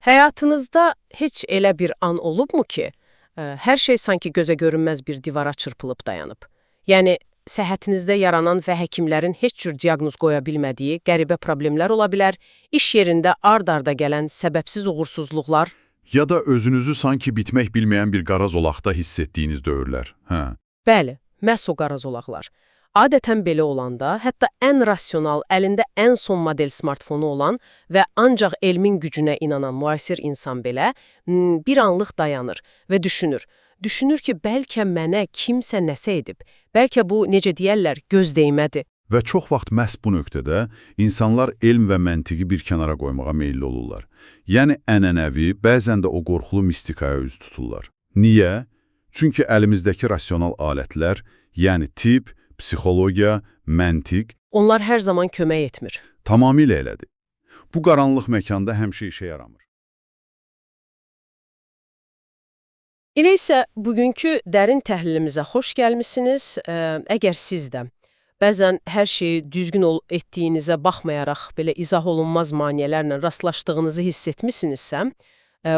Həyatınızda heç elə bir an olubmu ki, hər şey sanki gözə görünməz bir divara çırpılıb dayanıb? Yəni, səhhətinizdə yaranan və həkimlərin heç cür diaqnoz qoya bilmədiyi qəribə problemlər ola bilər, iş yerində ard-arda gələn səbəbsiz uğursuzluqlar. Ya da özünüzü sanki bitmək bilməyən bir qara zolaqda hiss etdiyiniz dövrlər. Bəli, məhz o qara zolaqlar. Adətən belə olanda, hətta ən rasional, əlində ən son model smartfonu olan və ancaq elmin gücünə inanan müasir insan belə bir anlıq dayanır və düşünür. Düşünür ki, bəlkə mənə kimsə nəsə edib, bəlkə bu, necə deyərlər, göz dəymədi. Və çox vaxt məhz bu nöqtədə insanlar elm və məntiqi bir kənara qoymağa meyilli olurlar. Yəni ənənəvi, bəzən də o qorxulu mistikaya üz tuturlar. Niyə? Çünki əlimizdəki rasional alətlər, yəni tibb, psixologiya, məntiq... Onlar hər zaman kömək etmir. Tamamilə elədir. Bu qaranlıq məkanda həmişə işə yaramır. Elə isə bugünkü dərin təhlilimizə xoş gəlmisiniz. Əgər siz də bəzən hər şeyi düzgün etdiyinizə baxmayaraq belə izah olunmaz maneələrlə rastlaşdığınızı hiss etmisinizsə,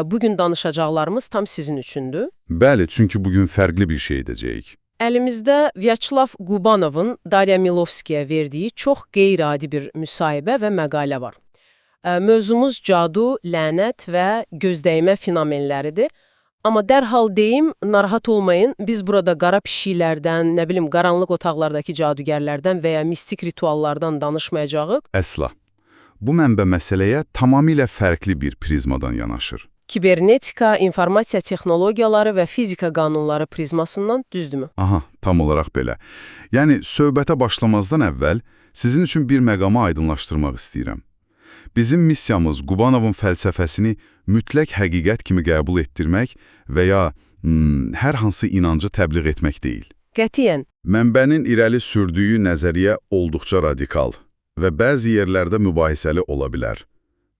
bugün danışacaqlarımız tam sizin üçündür. Bəli, çünki bugün fərqli bir şey edəcəyik. Əlimizdə Vyacheslav Gubanovun Darya Milovskiyə verdiyi çox qeyri-adi bir müsahibə və məqalə var. Mövzumuz cadu, lənət və gözdəymə fenomenləridir. Amma dərhal deyim, narahat olmayın, biz burada qara pişiklərdən, qaranlıq otaqlardakı cadugərlərdən və ya mistik rituallardan danışmayacağıq. Əsla. Bu mənbə məsələyə tamamilə fərqli bir prizmadan yanaşır. Kibernetika, informasiya texnologiyaları və fizika qanunları prizmasından, düzdürmü? Aha, tam olaraq belə. Yəni, söhbətə başlamazdan əvvəl sizin üçün bir məqamı aydınlaşdırmaq istəyirəm. Bizim missiyamız Gubanovun fəlsəfəsini mütləq həqiqət kimi qəbul etdirmək və ya hər hansı inancı təbliğ etmək deyil. Qətiyyən. Mənbənin irəli sürdüyü nəzəriyyə olduqca radikal və bəzi yerlərdə mübahisəli ola bilər.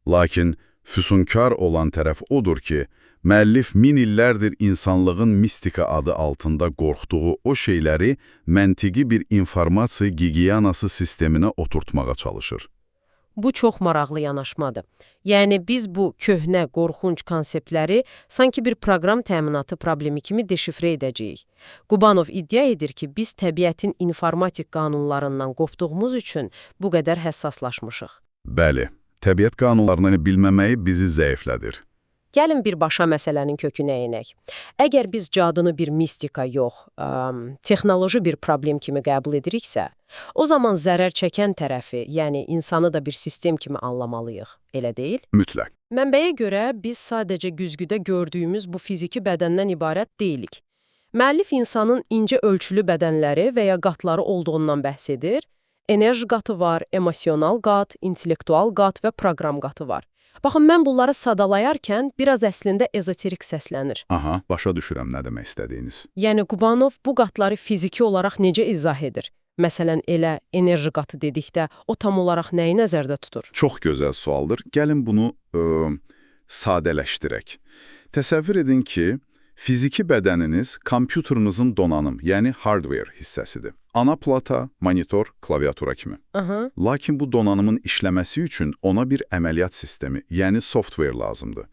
Lakin füsunkar olan tərəf odur ki, müəllif min illərdir insanlığın mistika adı altında qorxduğu o şeyləri məntiqi bir informasiya gigiyanası sisteminə oturtmağa çalışır. Bu çox maraqlı yanaşmadır. Yəni, biz bu köhnə, qorxunc konseptləri sanki bir proqram təminatı problemi kimi deşifrə edəcəyik. Gubanov iddia edir ki, biz təbiətin informatik qanunlarından qopduğumuz üçün bu qədər həssaslaşmışıq. Bəli, təbiət qanunlarını bilməməyi bizi zəiflədir. Gəlin birbaşa məsələnin kökünə enək. Əgər biz cadını bir mistika yox, texnoloji bir problem kimi qəbul ediriksə, o zaman zərər çəkən tərəfi, yəni insanı da bir sistem kimi anlamalıyıq, elə deyil? Mütləq. Mənbəyə görə biz sadəcə güzgüdə gördüyümüz bu fiziki bədəndən ibarət deyilik. Müəllif insanın incə ölçülü bədənləri və ya qatları olduğundan bəhs edir. Enerji qatı var, emosional qat, intellektual qat və proqram qatı var. Baxın, mən bunları sadalayarkən biraz əslində ezoterik səslənir. Aha, başa düşürəm nə demək istədiyiniz. Yəni, Gubanov bu qatları fiziki olaraq necə izah edir? Məsələn, elə enerji qatı dedikdə o tam olaraq nəyi nəzərdə tutur? Çox gözəl sualdır. Gəlin bunu sadələşdirək. Təsəvvür edin ki, fiziki bədəniniz kompüterinizin donanım, yəni hardware hissəsidir. Ana plata, monitor, klaviatura kimi. Lakin bu donanımın işləməsi üçün ona bir əməliyyat sistemi, yəni software lazımdır.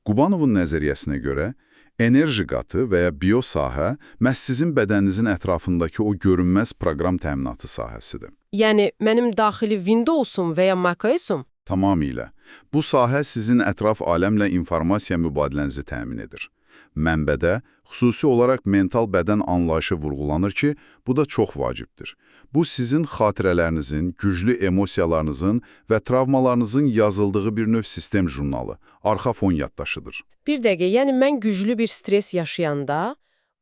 Gubanovun nəzəriyyəsinə görə, enerji qatı və ya biosahə məhz sizin bədəninizin ətrafındakı o görünməz proqram təminatı sahəsidir. Yəni, mənim daxili Windows'um və ya macOS'um? Tamamilə. Bu sahə sizin ətraf aləmlə informasiya mübadilənizi təmin edir. Mənbədə xüsusi olaraq mental bədən anlayışı vurğulanır ki, bu da çox vacibdir. Bu sizin xatirələrinizin, güclü emosiyalarınızın və travmalarınızın yazıldığı bir növ sistem jurnalı, arxa fon yaddaşıdır. Bir dəqiqə, yəni mən güclü bir stres yaşayanda,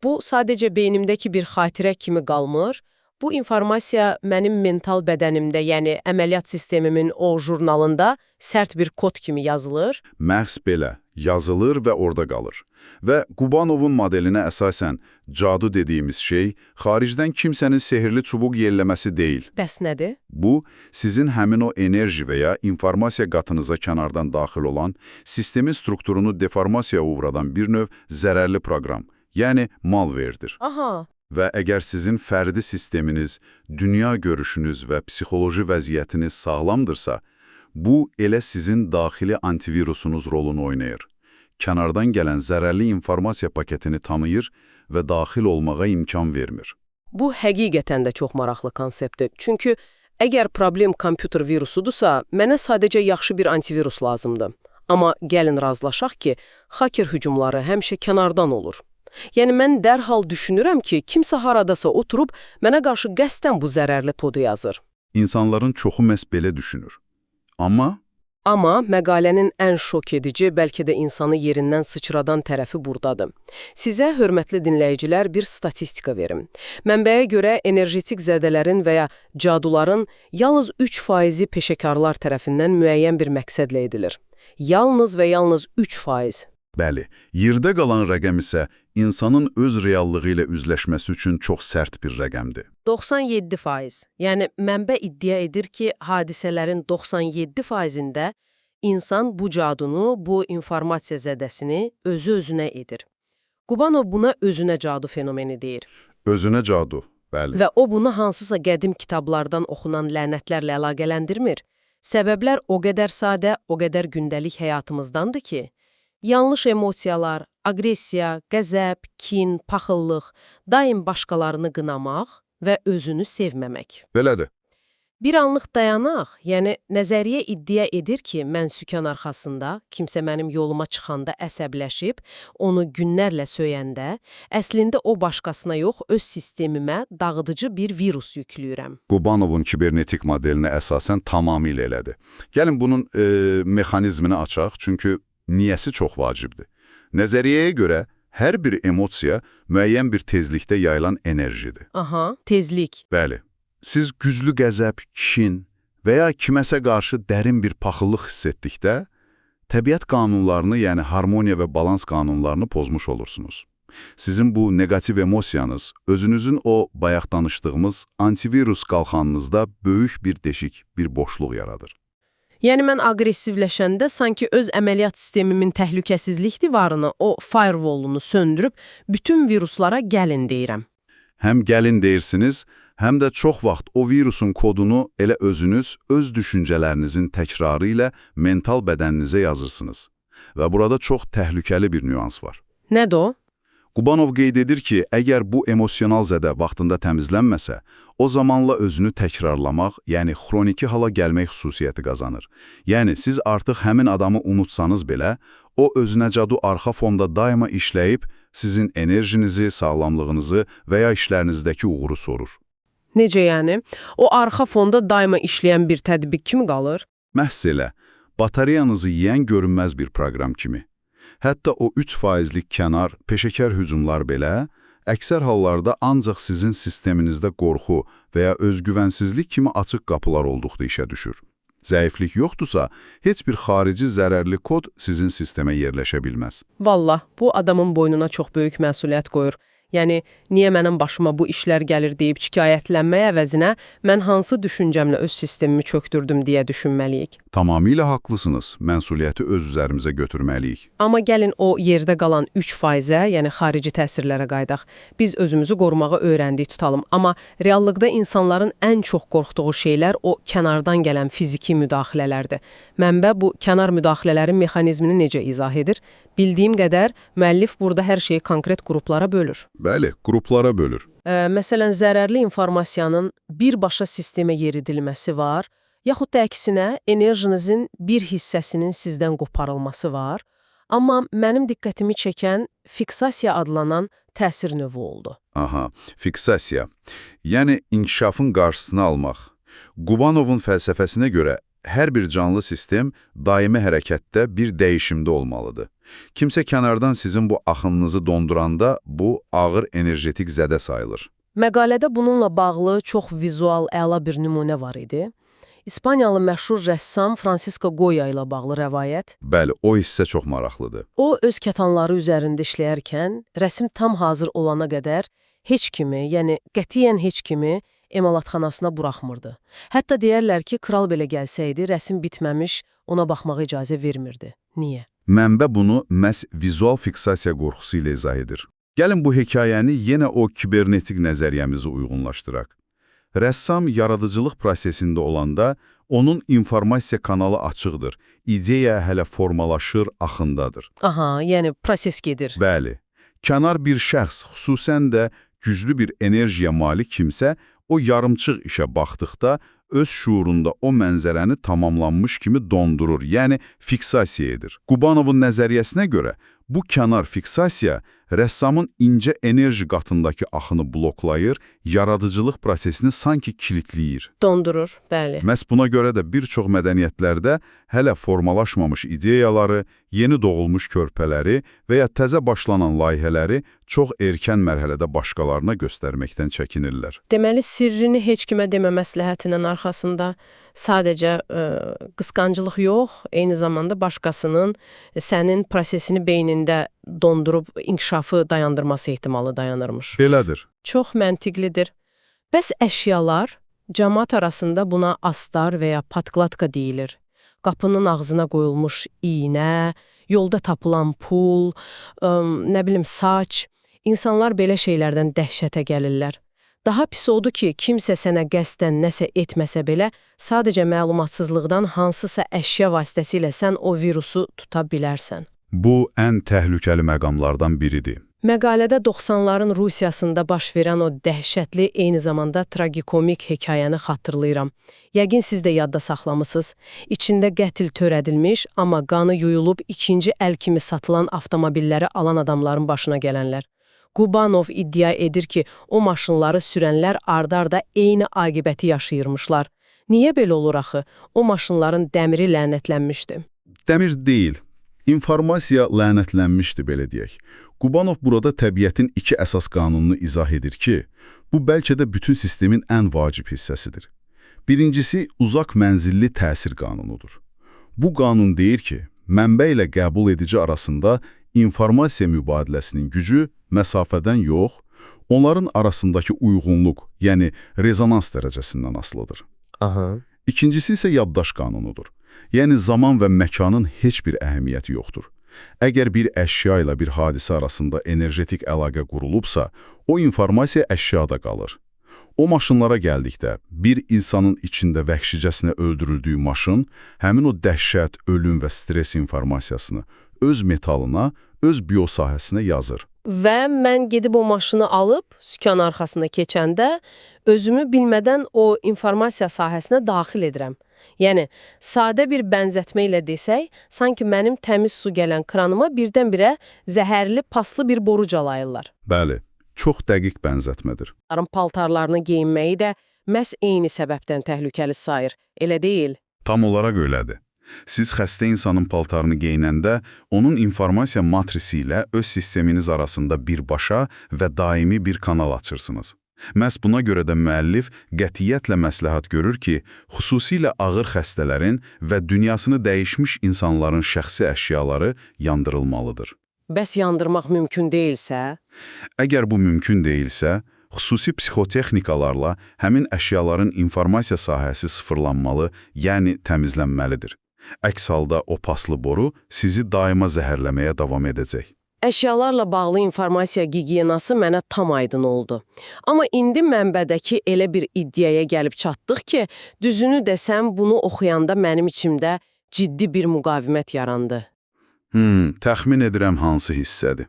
bu sadəcə beynimdəki bir xatirə kimi qalmır, bu informasiya mənim mental bədənimdə, yəni əməliyyat sistemimin o jurnalında sərt bir kod kimi yazılır. Məhz belə, yazılır və orada qalır. Və Gubanovun modelinə əsasən cadu dediyimiz şey, xaricdən kimsənin sehirli çubuq yelləməsi deyil. Bəs nədir? Bu, sizin həmin o enerji və ya informasiya qatınıza kənardan daxil olan, sistemin strukturunu deformasiyaya uğradan bir növ zərərli proqram, yəni malware'dir. Aha. Və əgər sizin fərdi sisteminiz, dünya görüşünüz və psixoloji vəziyyətiniz sağlamdırsa, Bu, elə sizin daxili antivirusunuz rolunu oynayır. Kənardan gələn zərərli informasiya paketini tanıyır və daxil olmağa imkan vermir. Bu həqiqətən də çox maraqlı konseptdir. Çünki əgər problem kompüter virusudursa, mənə sadəcə yaxşı bir antivirus lazımdır. Amma gəlin razılaşaq ki, hacker hücumları həmişə kənardan olur. Yəni mən dərhal düşünürəm ki, kimsə haradasa oturub mənə qarşı qəsdən bu zərərli kodu yazır. İnsanların çoxu məhz belə düşünür. Amma məqalənin ən şok edici, bəlkə də insanı yerindən sıçradan tərəfi buradadır. Sizə, hörmətli dinləyicilər, bir statistika verim. Mənbəyə görə energetik zədələrin və ya caduların yalnız 3% peşəkarlar tərəfindən müəyyən bir məqsədlə edilir. Yalnız və yalnız 3%. bəli, yerdə qalan rəqəm isə insanın öz reallığı ilə üzləşməsi üçün çox sərt bir rəqəmdir. 97%. Yəni, mənbə iddia edir ki, hadisələrin 97%-ində insan bu cadunu, bu informasiya zədəsini özü-özünə edir. Qubanov buna özünə cadu fenomeni deyir. Özünə cadu, bəli. Və o bunu hansısa qədim kitablardan oxunan lənətlərlə əlaqələndirmir. Səbəblər o qədər sadə, o qədər gündəlik həyatımızdandır ki, yanlış emosiyalar, aqressiya, qəzəb, kin, paxıllıq, daim başqalarını qınamaq və özünü sevməmək. Belədir. Bir anlıq dayanaq, yəni nəzəriyyə iddia edir ki, mən sükan arxasında, kimsə mənim yoluma çıxanda əsəbləşib, onu günlərlə söyəndə, əslində o başqasına yox, öz sistemimə dağıdıcı bir virus yükləyirəm. Qubanovun kibernetik modelinə əsasən tamamilə elədir. Gəlin bunun mexanizmini açaq, çünki niyəsi çox vacibdir. Nəzəriyyəyə görə hər bir emosiya müəyyən bir tezlikdə yayılan enerjidir. Aha, tezlik. Bəli. Siz güclü qəzəb, kin və ya kiməsə qarşı dərin bir paxıllıq hiss etdikdə, təbiət qanunlarını, yəni harmoniya və balans qanunlarını pozmuş olursunuz. Sizin bu negativ emosiyanız, özünüzün o bayaq danışdığımız antivirus qalxanınızda böyük bir deşik, bir boşluq yaradır. Yəni mən aqressivləşəndə sanki öz əməliyyat sistemimin təhlükəsizlik divarını, o firewallunu söndürüb, bütün viruslara gəlin deyirəm. Həm gəlin deyirsiniz, həm də çox vaxt o virusun kodunu elə özünüz, öz düşüncələrinizin təkrarı ilə mental bədəninizə yazırsınız. Və burada çox təhlükəli bir nüans var. Nədir o? Qubanov qeyd edir ki, əgər bu emosional zədə vaxtında təmizlənməsə, o zamanla özünü təkrarlamaq, yəni xroniki hala gəlmək xüsusiyyəti qazanır. Yəni, siz artıq həmin adamı unutsanız belə, o özünə cadu arxa fonda daima işləyib, sizin enerjinizi, sağlamlığınızı və ya işlərinizdəki uğuru sorur. Necə yəni? O arxa fonda daima işləyən bir tədbiq kimi qalır? Məhz elə, batareyanızı yeyən görünməz bir proqram kimi. Hətta o 3%lik kənar, peşəkar hücumlar belə, əksər hallarda ancaq sizin sisteminizdə qorxu və ya özgüvənsizlik kimi açıq qapılar olduqda işə düşür. Zəiflik yoxdursa, heç bir xarici zərərli kod sizin sistemə yerləşə bilməz. Vallah, bu adamın boynuna çox böyük məsuliyyət qoyur. Yəni, niyə mənim başıma bu işlər gəlir deyib şikayətlənmək əvəzinə mən hansı düşüncəmlə öz sistemimi çöktürdüm deyə düşünməliyik. Tamamilə haqlısınız, məsuliyyəti öz üzərimizə götürməliyik. Amma gəlin o yerdə qalan 3%-ə, yəni xarici təsirlərə qaydaq. Biz özümüzü qorumağı öyrəndik tutalım. Amma reallıqda insanların ən çox qorxduğu şeylər o kənardan gələn fiziki müdaxilələrdir. Mənbə bu kənar müdaxilələrin mexanizmini necə izah edir? Bildiyim qədər, müəllif burada hər şeyi konkret qruplara bölür. Bəli, qruplara bölür. Məsələn, zərərli informasiyanın birbaşa sistemə yeridilməsi var, yaxud da əksinə enerjinizin bir hissəsinin sizdən qoparılması var, amma mənim diqqətimi çəkən fiksasiya adlanan təsir növü oldu. Aha, fiksasiya. Yəni, inkişafın qarşısını almaq. Qubanovun fəlsəfəsinə görə, hər bir canlı sistem daimi hərəkətdə bir dəyişimdə olmalıdır. Kimsə kənardan sizin bu axınınızı donduranda, bu ağır enerjetik zədə sayılır. Məqalədə bununla bağlı çox vizual, əla bir nümunə var idi. İspaniyalı məşhur rəssam Francisco Goya ilə bağlı rəvayət. Bəli, o hissə çox maraqlıdır. O, öz kətanları üzərində işləyərkən, rəsm tam hazır olana qədər heç kimi, yəni qətiyyən heç kimi emalatxanasına buraxmırdı. Hətta deyərlər ki, kral belə gəlsəydi, rəsm bitməmiş ona baxmağa icazə vermirdi. Niyə? Mənbə bunu məhz vizual fiksasiya qorxusu ilə izah edir. Gəlin bu hekayəni yenə o kibernetik nəzəriyyəmizi uyğunlaşdıraq. Rəssam yaradıcılıq prosesində olanda onun informasiya kanalı açıqdır. İdeya hələ formalaşır, axındadır. Aha, yəni proses gedir. Bəli. Kənar bir şəxs, xüsusən də güclü bir enerjiya malik kimsə, o yarımçıq işə baxdıqda öz şuurunda o mənzərəni tamamlanmış kimi dondurur, yəni fiksasiya edir. Qubanovun nəzəriyyəsinə görə bu kənar fiksasiya rəssamın incə enerji qatındakı axını bloklayır, yaradıcılıq prosesini sanki kilitləyir. Dondurur, bəli. Məhz buna görə də bir çox mədəniyyətlərdə hələ formalaşmamış ideyaları, yeni doğulmuş körpələri və ya təzə başlanan layihələri çox erkən mərhələdə başqalarına göstərməkdən çəkinirlər. Deməli, sirrini heç kimə demə məsləhətinin arxasında sadəcə qısqancılıq yox, eyni zamanda başqasının sənin prosesini beynində dondurub inkişafı dayandırması ehtimalı dayanırmış. Belədir. Çox məntiqlidir. Bəs əşyalar, cəmaət arasında buna astar və ya patkladka deyilir. Qapının ağzına qoyulmuş iynə, yolda tapılan pul, saç. İnsanlar belə şeylərdən dəhşətə gəlirlər. Daha pis odur ki, kimsə sənə qəsdən nəsə etməsə belə, sadəcə məlumatsızlıqdan hansısa əşya vasitəsilə sən o virusu tuta bilərsən. Bu ən təhlükəli məqamlardan biridir. Məqalədə 90'ların Rusiyasında baş verən o dəhşətli, eyni zamanda tragikomik hekayəni xatırlayıram. Yəqin siz də yadda saxlamısınız. İçində qətl törədilmiş, amma qanı yuyulub ikinci əl kimi satılan avtomobilləri alan adamların başına gələnlər. Qubanov iddia edir ki, o maşınları sürənlər ard-arda eyni aqibəti yaşayırmışlar. Niyə belə olur axı? O maşınların dəmiri lənətlənmişdi. Dəmir deyil, informasiya lənətlənmişdi, belə deyək. Qubanov burada təbiətin iki əsas qanununu izah edir ki, bu bəlkə də bütün sistemin ən vacib hissəsidir. Birincisi, uzaq mənzilli təsir qanunudur. Bu qanun deyir ki, mənbə ilə qəbul edici arasında informasiya mübadiləsinin gücü məsafədən yox, onların arasındakı uyğunluq, yəni rezonans dərəcəsindən asılıdır. İkincisi isə yaddaş qanunudur. Yəni zaman və məkanın heç bir əhəmiyyəti yoxdur. Əgər bir əşya ilə bir hadisə arasında enerjetik əlaqə qurulubsa, o informasiya əşyada qalır. O maşınlara gəldikdə, bir insanın içində vəhşicəsinə öldürüldüyü maşın, həmin o dəhşət, ölüm və stres informasiyasını öz metalına, öz biosahəsinə yazır. Və mən gedib o maşını alıb, sükan arxasında keçəndə, özümü bilmədən o informasiya sahəsinə daxil edirəm. Yəni, sadə bir bənzətmə ilə desək, sanki mənim təmiz su gələn kranıma birdən-birə zəhərli, paslı bir boru calayırlar. Bəli, çox dəqiq bənzətmədir. Paltarlarını geyinməyi də məhz eyni səbəbdən təhlükəli sayır, elə deyil? Tam olaraq öylədir. Siz xəstə insanın paltarını geyinəndə, onun informasiya matrisi ilə öz sisteminiz arasında birbaşa və daimi bir kanal açırsınız. Məhz buna görə də müəllif qətiyyətlə məsləhət görür ki, xüsusilə ağır xəstələrin və dünyasını dəyişmiş insanların şəxsi əşyaları yandırılmalıdır. Bəs yandırmaq mümkün deyilsə? Əgər bu mümkün deyilsə, xüsusi psixotexnikalarla həmin əşyaların informasiya sahəsi sıfırlanmalı, yəni təmizlənməlidir. Əks halda o paslı boru sizi daima zəhərləməyə davam edəcək. Əşyalarla bağlı informasiya gigiyenası mənə tam aydın oldu. Amma indi mənbədəki elə bir iddiaya gəlib çatdıq ki, düzünü desəm bunu oxuyanda mənim içimdə ciddi bir müqavimət yarandı. Təxmin edirəm hansı hissədir.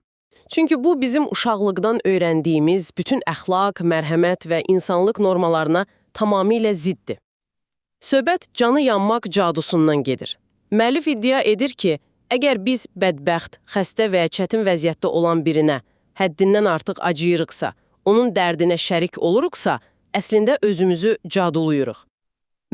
Çünki bu bizim uşaqlıqdan öyrəndiyimiz bütün əxlaq, mərhəmət və insanlıq normalarına tamamilə ziddir. Söhbət canı yanmaq cadusundan gedir. Müəllif iddia edir ki, əgər biz bədbəxt, xəstə və ya çətin vəziyyətdə olan birinə həddindən artıq acıyırıqsa, onun dərdinə şərik oluruqsa, əslində özümüzü caduluyuruq.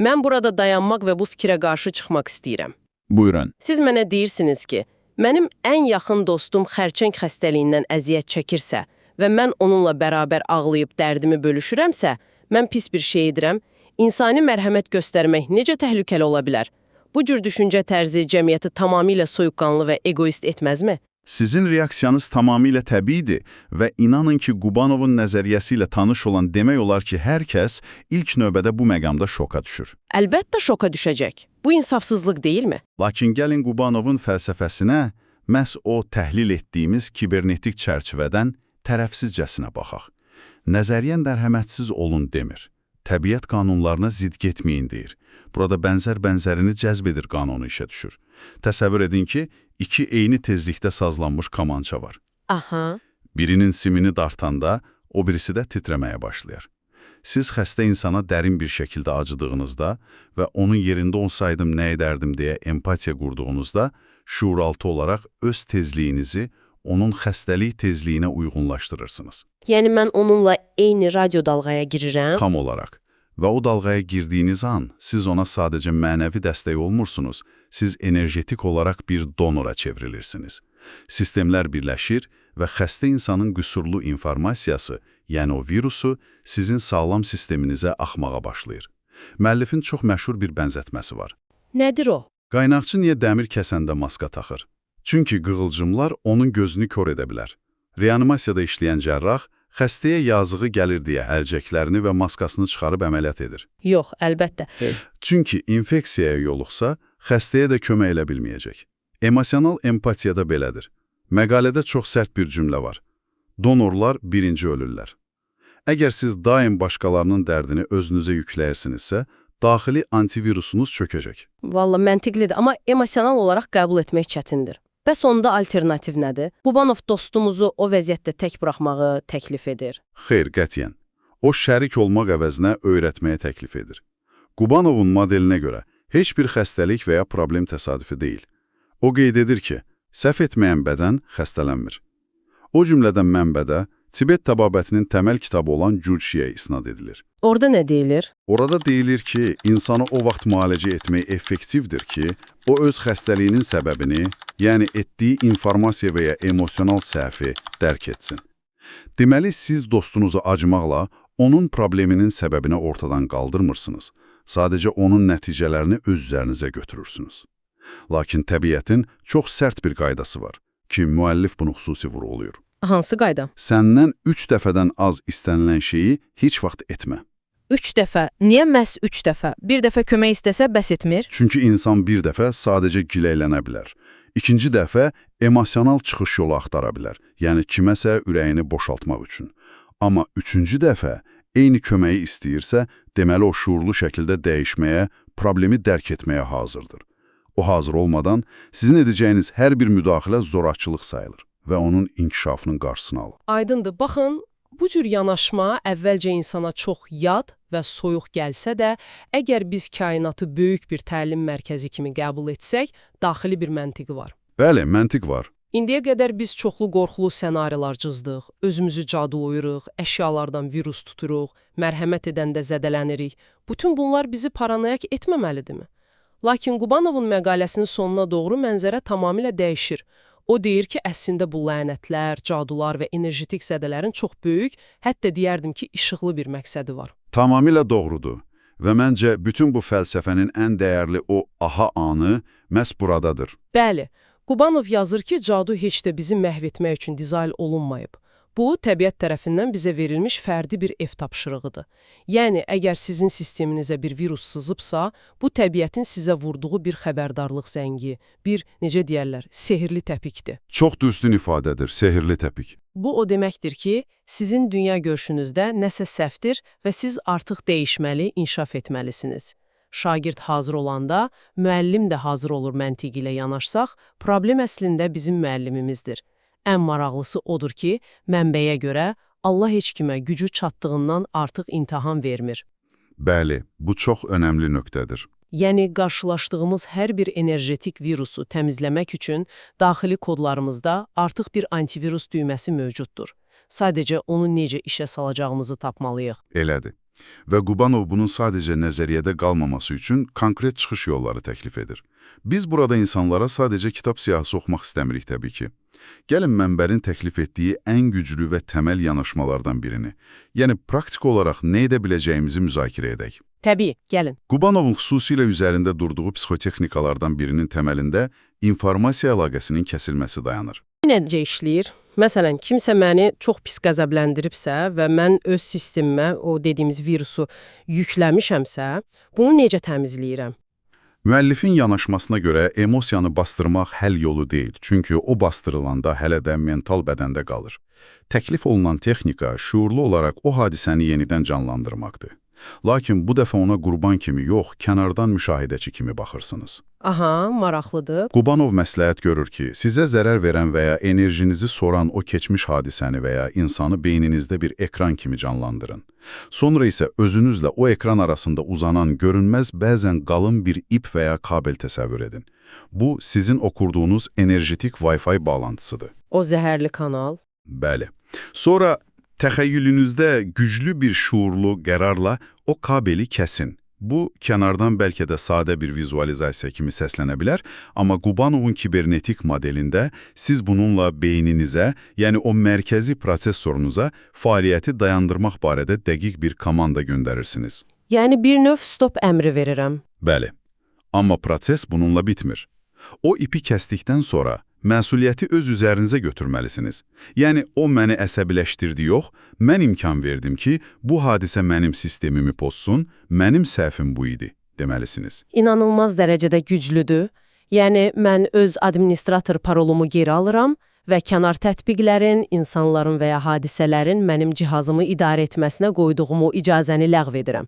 Mən burada dayanmaq və bu fikrə qarşı çıxmaq istəyirəm. Buyurun. Siz mənə deyirsiniz ki, mənim ən yaxın dostum xərçəng xəstəliyindən əziyyət çəkirsə və mən onunla bərabər ağlayıb dərdimi bölüşürəmsə, mən pis bir şey edirəm, insani mərhəmət göstərmək necə təhlükəli ola bilər? Bu cür düşüncə tərzi cəmiyyəti tamamilə soyuqqanlı və egoist etməzmi? Sizin reaksiyanız tamamilə təbiidir və inanın ki, Qubanovun nəzəriyyəsi ilə tanış olan demək olar ki, hər kəs ilk növbədə bu məqamda şoka düşür. Əlbəttə şoka düşəcək. Bu insafsızlıq deyilmi? Lakin gəlin Qubanovun fəlsəfəsinə, məhz o təhlil etdiyimiz kibernetik çərçivədən tərəfsizcəsinə baxaq. Nəzəriyyən mərhəmətsiz olun demir. təbiət qanunlarına zidd getməyin deyir. Burada bənzərini cəzb edir qanunu işə düşür. Təsəvvür edin ki, iki eyni tezlikdə sazlanmış kamança var. Aha. Birinin simini dartanda, o birisi də titrəməyə başlayır. Siz xəstə insana dərin bir şəkildə acıdığınızda və onun yerində olsaydım nə edərdim deyə empatiya qurduğunuzda, şuuraltı olaraq öz tezliyinizi onun xəstəlik tezliyinə uyğunlaşdırırsınız. Yəni mən onunla eyni radio dalğaya girirəm. Tam olaraq. Və o dalğaya girdiyiniz an, siz ona sadəcə mənəvi dəstək olmursunuz, siz enerjetik olaraq bir donora çevrilirsiniz. Sistemlər birləşir və xəstə insanın qüsurlu informasiyası, yəni o virusu, sizin sağlam sisteminizə axmağa başlayır. Müəllifin çox məşhur bir bənzətməsi var. Nədir o? Qaynaqçı niyə dəmir kəsəndə maska taxır? Çünki qığılcımlar onun gözünü kör edə bilər. Reanimasiyada işləyən cərrah, xəstəyə yazığı gəlir deyə əlcəklərini və maskasını çıxarıb əməliyyat edir. Yox, əlbəttə. Çünki infeksiyaya yoluxsa, xəstəyə də kömək elə bilməyəcək. Emosional empatiyada belədir. Məqalədə çox sərt bir cümlə var. Donorlar birinci ölürlər. Əgər siz daim başqalarının dərdini özünüzə yükləyirsinizsə, daxili antivirusunuz çökəcək. Valla məntiqlidir, amma emosional olaraq qəbul etmək çətindir. Bəs onda alternativ nədir? Qubanov dostumuzu o vəziyyətdə tək buraxmağı təklif edir. Xeyr, qətiyyən. O şərik olmaq əvəzinə öyrətməyə təklif edir. Qubanovun modelinə görə heç bir xəstəlik və ya problem təsadüfi deyil. O qeyd edir ki, səhv etməyən bədən xəstələnmir. O cümlədən mənbədə Tibet təbabətinin təməl kitabı olan Juchiyə isnad edilir. Orada nə deyilir? Orada deyilir ki, insanı o vaxt müalicə etmək effektivdir ki, o öz xəstəliyinin səbəbini, yəni etdiyi informasiya və ya emosional səhvi dərk etsin. Deməli, siz dostunuza acımaqla onun probleminin səbəbini ortadan qaldırmırsınız. Sadəcə onun nəticələrini öz üzərinizə götürürsünüz. Lakin təbiətin çox sərt bir qaydası var ki, müəllif bunu xüsusi vurğulayır. Hansı qayda? Səndən 3 dəfədən az istənilən şeyi heç vaxt etmə. 3 dəfə. Niyə məhz 3 dəfə? Bir dəfə kömək istəsə bəs etmir? Çünki insan bir dəfə sadəcə giləylənə bilər. İkinci dəfə emosional çıxış yolu axtara bilər, yəni kiməsə ürəyini boşaltmaq üçün. Amma üçüncü dəfə eyni köməyi istəyirsə, deməli o şuurlu şəkildə dəyişməyə, problemi dərk etməyə hazırdır. O hazır olmadan sizin edəcəyiniz hər bir müdaxilə zorakılıq sayılır və onun inkişafının qarşısını alır. Aydındır. Baxın, bu cür yanaşma əvvəlcə insana çox yad və soyuq gəlsə də, əgər biz kainatı böyük bir təlim mərkəzi kimi qəbul etsək, daxili bir məntiqi var. Bəli, məntiq var. İndiyə qədər biz çoxlu qorxulu ssenarilər cızdıq, özümüzü cadulayırıq, əşyalardan virus tuturuq, mərhəmət edəndə zədələnirik. Bütün bunlar bizi paranoyak etməməlidirmi? Lakin Qubanovun məqaləsinin sonuna doğru mənzərə tamamilə dəyişir. O deyir ki, əslində bu lənətlər, cadular və enerjetik zədələrin çox böyük, hətta deyərdim ki, işıqlı bir məqsədi var. Tamamilə doğrudur. Və məncə bütün bu fəlsəfənin ən dəyərli o aha anı məhz buradadır. Bəli, Qubanov yazır ki, cadu heç də bizi məhv etmək üçün dizayn olunmayıb. Bu, təbiət tərəfindən bizə verilmiş fərdi bir ev tapşırığıdır. Yəni, əgər sizin sisteminizə bir virus sızıbsa, bu təbiətin sizə vurduğu bir xəbərdarlıq zəngi, bir, necə deyərlər, sehirli təpikdir. Çox düzgün ifadədir, sehirli təpik. Bu o deməkdir ki, sizin dünya görüşünüzdə nəsə səhvdir və siz artıq dəyişməli, inkişaf etməlisiniz. Şagird hazır olanda, müəllim də hazır olur məntiqi ilə yanaşsaq, problem əslində bizim müəllimimizdir. Ən maraqlısı odur ki, mənbəyə görə Allah heç kimə gücü çatdığından artıq imtahan vermir. Bəli, bu çox önəmli nöqtədir. Yəni, qarşılaşdığımız hər bir enerjetik virusu təmizləmək üçün daxili kodlarımızda artıq bir antivirus düyməsi mövcuddur. Sadəcə onu necə işə salacağımızı tapmalıyıq. Elədir. Və Qubanov bunun sadəcə nəzəriyyədə qalmaması üçün konkret çıxış yolları təklif edir. Biz burada insanlara sadəcə kitab siyahısı oxumaq istəmirik təbii ki. Gəlin mənbərin təklif etdiyi ən güclü və təməl yanaşmalardan birini, yəni praktik olaraq nə edə biləcəyimizi müzakirə edək. Təbii, gəlin. Qubanovun xüsusilə üzərində durduğu psixotexnikalardan birinin təməlində informasiya əlaqəsinin kəsilməsi dayanır. Necə işləyir? Məsələn, kimsə məni çox pis qəzəbləndiribsə və mən öz sistemimə o dediyimiz virusu yükləmişəmsə, bunu necə təmizləyirəm? Müəllifin yanaşmasına görə emosiyanı bastırmaq həll yolu deyil, çünki o bastırılanda hələ də mental bədəndə qalır. Təklif olunan texnika şuurlu olaraq o hadisəni yenidən canlandırmaqdır. Lakin bu dəfə ona qurban kimi yox, kənardan müşahidəçi kimi baxırsınız. Aha, maraqlıdır. Qubanov məsləhət görür ki, sizə zərər verən və ya enerjinizi soran o keçmiş hadisəni və ya insanı beyninizdə bir ekran kimi canlandırın. Sonra isə özünüzlə o ekran arasında uzanan görünməz, bəzən qalın bir ip və ya kabel təsəvvür edin. Bu, sizin okurduğunuz enerjetik Wi-Fi bağlantısıdır. O zəhərli kanal. Bəli. Sonra təxəyyülünüzdə güclü bir şuurlu qərarla o kabeli kəsin. Bu, kənardan bəlkə də sadə bir vizualizasiya kimi səslənə bilər, amma Qubanovun kibernetik modelində siz bununla beyninizə, yəni o mərkəzi prosesorunuza fəaliyyəti dayandırmaq barədə dəqiq bir komanda göndərirsiniz. Yəni bir növ stop əmri verirəm. Bəli. Amma proses bununla bitmir. O ipi kəsdikdən sonra məsuliyyəti öz üzərinizə götürməlisiniz. Yəni, o məni əsəbiləşdirdi yox, mən imkan verdim ki, bu hadisə mənim sistemimi pozsun, mənim səhvim bu idi, deməlisiniz. İnanılmaz dərəcədə güclüdür. Yəni, mən öz administrator parolumu geri alıram və kənar tətbiqlərin, insanların və ya hadisələrin mənim cihazımı idarə etməsinə qoyduğumu icazəni ləğv edirəm.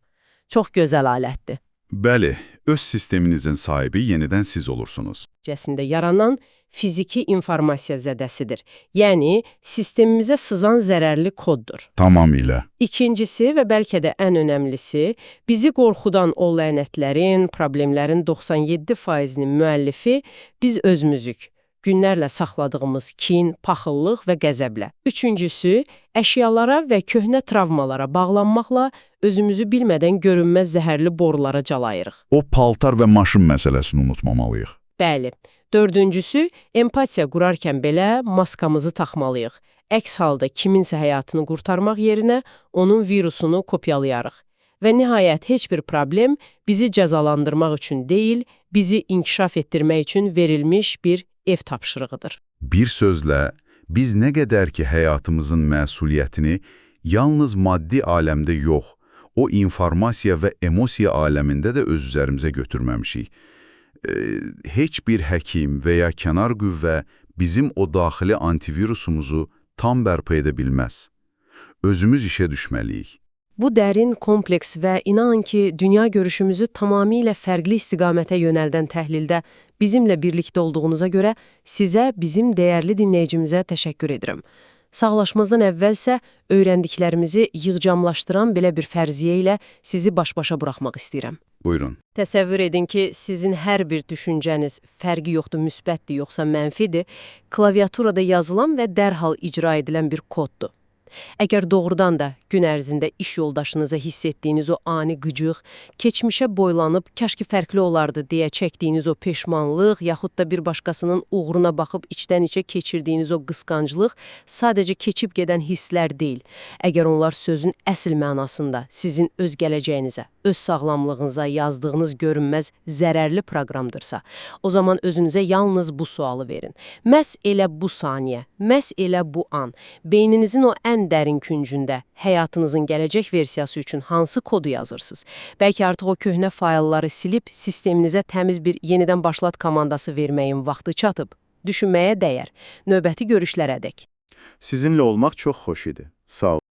Çox gözəl alətdir. Bəli, öz sisteminizin sahibi yenidən siz olursunuz. Cəsində yaranan fiziki informasiya zədəsidir. Yəni, sistemimizə sızan zərərli koddur. Tamamilə. İkincisi və bəlkə də ən önəmlisi, bizi qorxudan o lənətlərin, problemlərin 97%-nin müəllifi biz özümüzük. Günlərlə saxladığımız kin, paxıllıq və qəzəblə. Üçüncüsü, əşyalara və köhnə travmalara bağlanmaqla özümüzü bilmədən görünməz zəhərli borulara calayırıq. O paltar və maşın məsələsini unutmamalıyıq. Bəli. Dördüncüsü, empatiya qurarkən belə maskamızı taxmalıyıq. Əks halda kiminsə həyatını qurtarmaq yerinə onun virusunu kopyalayarıq. Və nihayət heç bir problem bizi cəzalandırmaq üçün deyil, bizi inkişaf etdirmək üçün verilmiş bir ev tapşırığıdır. Bir sözlə, biz nə qədər ki həyatımızın məsuliyyətini yalnız maddi aləmdə yox, o informasiya və emosiya aləmində də öz üzərimizə götürməmişik. Heç bir həkim və ya kənar qüvvə bizim o daxili antivirusumuzu tam bərpa edə bilməz. Özümüz işə düşməliyik. Bu dərin, kompleks və inanın ki, dünya görüşümüzü tamamilə fərqli istiqamətə yönəldən təhlildə bizimlə birlikdə olduğunuza görə sizə, bizim dəyərli dinləyicimizə təşəkkür edirəm. Sağlaşmazdan əvvəlsə öyrəndiklərimizi yığcamlaşdıran belə bir fərziyyə ilə sizi baş-başa buraxmaq istəyirəm. Buyurun. Təsəvvür edin ki, sizin hər bir düşüncəniz fərqi yoxdur, müsbətdir, yoxsa mənfidir, klaviaturada yazılan və dərhal icra edilən bir koddur. Əgər doğrudan da gün ərzində iş yoldaşınıza hiss etdiyiniz o ani qıcıq, keçmişə boylanıb, kaş ki fərqli olardı deyə çəkdiyiniz o peşmanlıq, yaxud da bir başqasının uğruna baxıb içdən-içə keçirdiyiniz o qısqanclıq sadəcə keçib gedən hisslər deyil. Əgər onlar sözün əsl mənasında sizin öz gələcəyinizə, öz sağlamlığınıza yazdığınız görünməz zərərli proqramdırsa, o zaman özünüzə yalnız bu sualı verin. Məhz elə bu saniyə, məhz elə bu an, beyninizin o ən dərin küncündə həyatınızın gələcək versiyası üçün hansı kodu yazırsınız? Bəlkə artıq o köhnə faylları silib, sisteminizə təmiz bir yenidən başlat komandası verməyin vaxtı çatıb. Düşünməyə dəyər. Növbəti görüşlərədək. Sizinlə olmaq çox xoş idi. Sağ olun.